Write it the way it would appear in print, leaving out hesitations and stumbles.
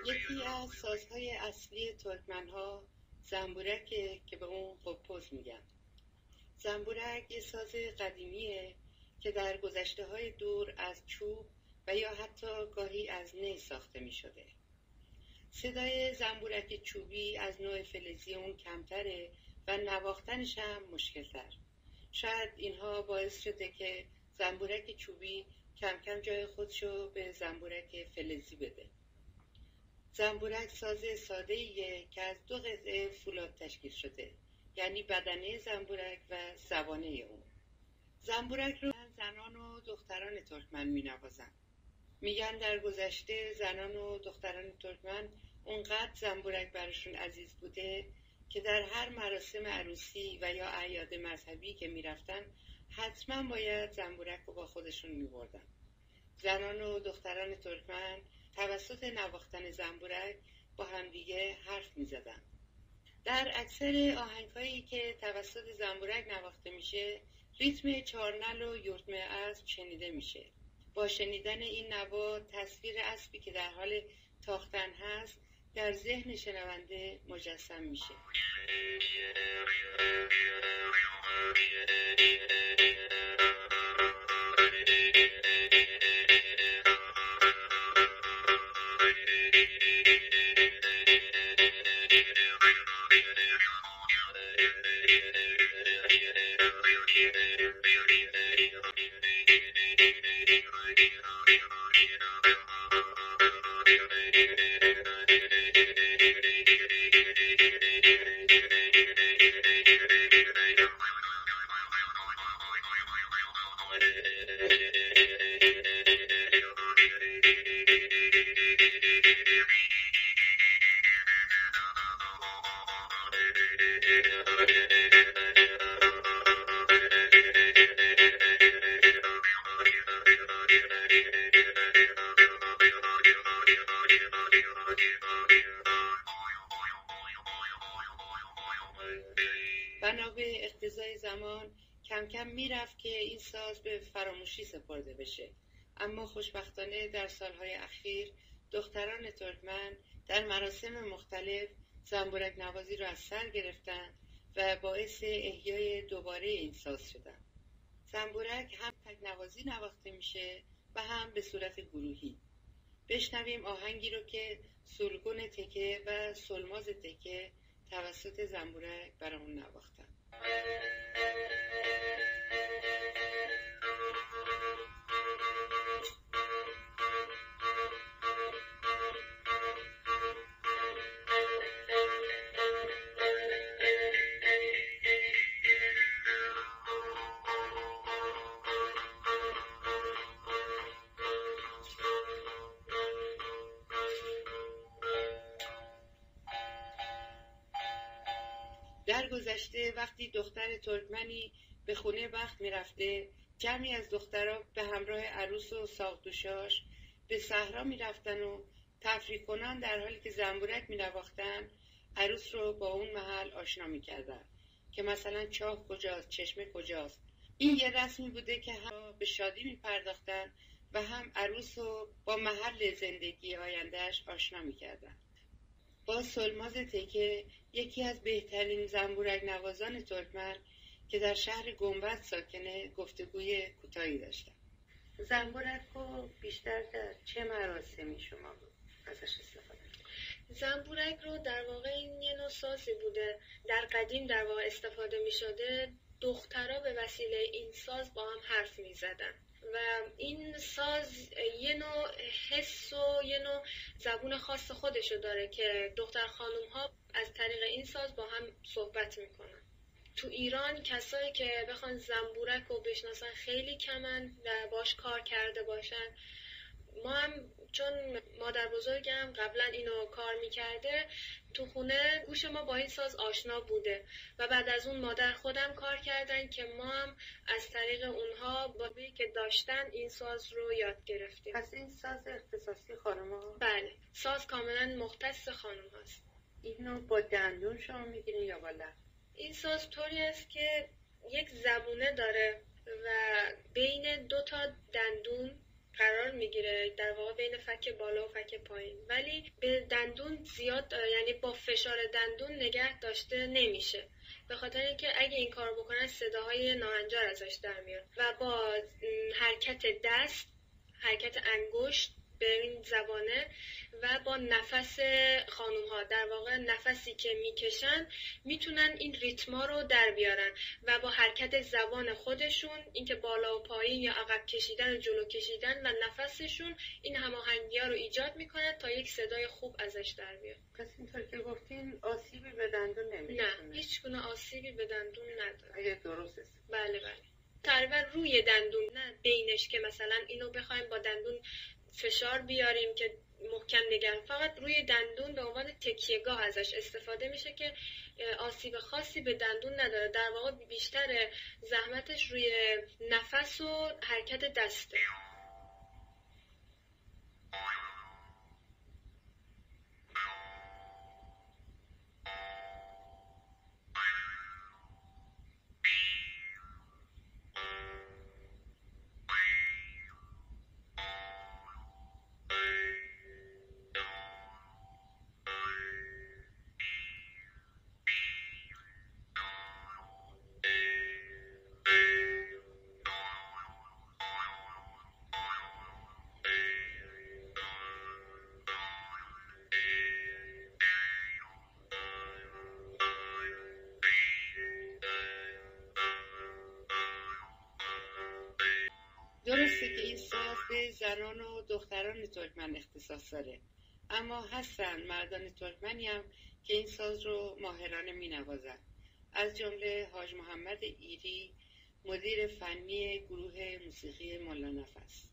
یکی از سازهای اصلی ترکمن‌ها زنبورکه که به اون قپوز میگن. زنبورک یه ساز قدیمیه که در گذشته‌های دور از چوب و یا حتی گاهی از نی ساخته می شده. صدای زنبورک چوبی از نوع فلزی اون کمتره و نواختنش هم مشکلتر. شاید اینها باعث شده که زنبورک چوبی کم کم جای خودشو به زنبورک فلزی بده. زنبورک ساز ساده‌ایه که از 2 قطعه فولاد تشکیل شده، یعنی بدنه زنبورک و زبانه اون. زنبورک رو زنان و دختران ترکمن می‌نوازن. میگن در گذشته زنان و دختران ترکمن اونقدر زنبورک براشون عزیز بوده که در هر مراسم عروسی و یا اعیاد مذهبی که میرفتن حتما باید زنبورک رو با خودشون میبردن. زنان و دختران ترکمن توسط نواختن زنبورک با همدیگه حرف میزدن. در اکثر آهنگ‌هایی که توسط زنبورک نواخته میشه ریتم چارنل و یورتم اسب شنیده میشه. با شنیدن این نوا تصویر اسبی که در حال تاختن هست در ذهن شنونده مجسم میشه. بنا به اقتضای زمان کم کم میرفت که این ساز به فراموشی سپرده بشه، اما خوشبختانه در سالهای اخیر دختران ترکمن در مراسم مختلف زنبورک نوازی را از سر گرفتن و باعث احیای دوباره این ساز شدن. زنبورک هم تک نوازی نواخته میشه و هم به صورت گروهی. بشنویم آهنگی رو که سلگون تکه و سلماز تکه توسط زنبورک برامون نواختن. در گذشته وقتی دختر ترکمنی به خونه بخت میرفته، جمعی از دخترها به همراه عروس و ساقدوشاش به صحرا میرفتن و تفریح کنان در حالی که زنبورک مینواختن عروس رو با اون محل آشنا میکردن که مثلا چاه کجاست، چشمه کجاست. این یه رسمی بوده که هم به شادی میپرداختن و هم عروس رو با محل زندگی آیندهش آشنا میکردن. با سلماز تکه، یکی از بهترین زنبورک نوازان ترکمن که در شهر گنبد ساکنه، گفتگوی کوتاهی داشتم. زنبورک رو بیشتر در چه مراسمی شما ازش استفاده کنید؟ زنبورک رو در واقع این یه نوع سازی بوده، در قدیم در واقع استفاده می شده. دخترها به وسیله این ساز با هم حرف می زدن و این ساز یه نوع حس و یه نوع زبون خاص خودشو داره که دختر خانوم ها از طریق این ساز با هم صحبت میکنن. تو ایران کسایی که بخوان زنبورک رو بشناسن خیلی کمن و باش کار کرده باشن. ما هم چون مادر بزرگم قبلا اینو کار میکرده، تو خونه گوش ما با این ساز آشنا بوده و بعد از اون مادر خودم کار کردن که ما هم از طریق اونها با بیایی که داشتن این ساز رو یاد گرفتیم. پس این ساز اختصاصی خانم ها؟ بله، ساز کاملا مختص خانم هست. اینو با دندون شما میگیرین یا با لب؟ این ساز طوری است که یک زبونه داره و بین 2 تا دندون قرار میگیره، در واقع بین فک بالا و فک پایین، ولی به دندون زیاد یعنی با فشار دندون نگه داشته نمیشه، به خاطر اینکه اگه این کار بکنن صداهای ناهنجار ازش در میاد و با حرکت دست، حرکت انگشت به این زبانه و با نفس خانوم ها، در واقع نفسی که میکشن میتونن این ریتما رو در بیارن و با حرکت زبان خودشون، اینکه بالا و پایین یا عقب کشیدن و جلو کشیدن و نفسشون این هماهنگی ها رو ایجاد میکنن تا یک صدای خوب ازش در بیاد. پس اینطور که گفتین آسیبی به دندون نمیرسونه؟ نه، هیچ گونه آسیبی به دندون نداره. اگه درست است. بله. تقریبا روی دندون، نه بینش که مثلا اینو بخوایم با دندون فشار بیاریم که محکم نگه، فقط روی دندون به عنوان تکیهگاه ازش استفاده میشه که آسیب خاصی به دندون نداره. در واقع بیشتر زحمتش روی نفس و حرکت دسته. درسته که این ساز به زنان و دختران ترکمن اختصاص داره، اما هستن مردان ترکمنی هم که این ساز رو ماهرانه می نوازن، از جمله حاج محمد ایری، مدیر فنی گروه موسیقی ملا نفس.